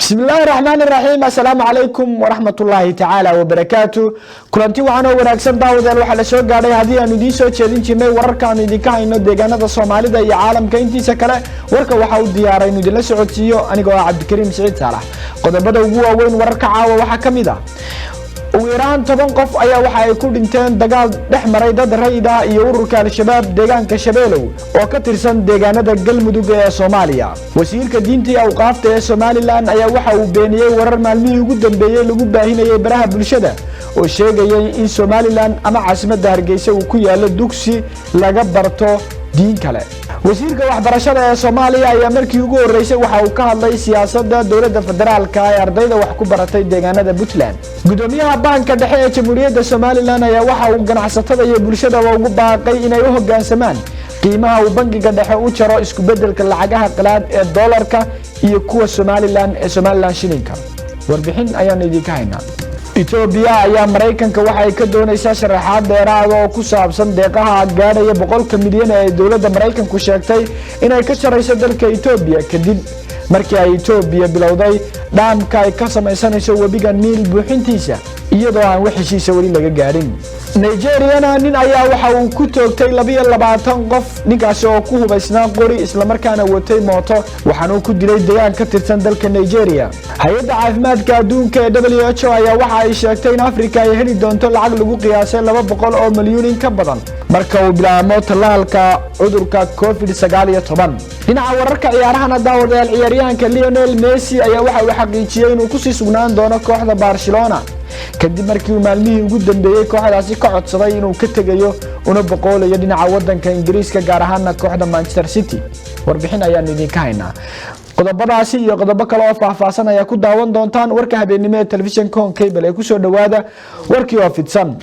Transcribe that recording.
بسم الله الرحمن الرحيم السلام عليكم ورحمة الله تعالى وبركاته كلنتي وعنا وناكسن داودال waxaa la soo gaaray hadii aan idin soo jeedin jirnay wararkaan idin ka hayno deegaanada Soomaalida iyo caalamka intiisa kale warka waxa uu diyaaray inuu idin la socodsiiyo anigoo Cabdikariim Saciid Saalax qodobada ugu waaweyn wararka caawa waxa kamid ah Iran 10 qof ayaa waxa ay ku dhinteen dagaal dhex maray dad rayid ah iyo ururka al-shabaab deegaanka Shabeelow oo ka tirsan deegaanada Galmudug ee Soomaaliya wasiirka diinta iyo awqaafta ee Somaliland ayaa waxa uu beeniyay warar maalmihii ugu dambeeyay lagu baahinayay baraha bulshada oo sheegayay in Somaliland ama caasimadda Hargeysa uu ku yaalo dugsi laga barto diin kale wasiirka waxbarashada ee Soomaaliya ayaa markii ugu horeysay waxa uu ka hadlay siyaasadda dawladda federaalka ee ardayda wax ku baratay deegaanada Puntland gudoomiyaha banka dhexe ee Jamhuuriyadda Somaliland ayaa waxa uu ganacsatada iyo bulshada ugu baaqay inay u hoggaansamaan qiimaha uu bankiga dhexe u jaro isku beddelka lacagaha qalaad ee dollarka iyo kuwa Somaliland ee Somaliland shilinka warbixin ayaan idinka haynaa Ethiopia ayaa Mareykanka waxa ay ka doonaysaa sharaxaad dheeraad oo ku saabsan deeqaha gaadhaya 100 milyan ee dawladda Mareykanku sheegtay inay ka jarayso dalka Ethiopia kadib markii ay Ethiopia bilowday dhaamka ay ka samaysanayso webiga Nile buuxintiisa iyadoo aan wax heshiis wali laga gaarin Nigeria nin ayaa waxa uu ku toogtay 22 qof ninkaas oo ku hubaysnaa qori isla markaana watay mooto waxaana uu ku dilay deegaan ka tirsan dalka Nigeria hay'adda caafimaadka adduunka ee WHO ayaa waxa ay sheegtay in Afrika ay heli doonto lacag lagu qiyaasay 200 oo milyan in ka badan marka uu bilaabo talaalka cudurka COVID-19 dhinaca wararka ciyaaraha daawadayaal ciyaaryahanka Lionel Messi ayaa waxa uu xaqiijiyay inuu ku sii sugnaan doono kooxda Barcelona kadib markii uu maalmihii ugu dambeeyay kooxdaasi ka codsaday inuu ka tagayo una boqolayo dhinaca wadanka Ingiriiska gaar ahaan kooxda Manchester City warbixin ayaan idin ka haynaa qodobadaasi iyo qodobo kale oo faahfaahsan ayaa ku daawan doontaan warka habeenimo ee telefishinka cable ee ku soo dhawaada warkii oo fidsan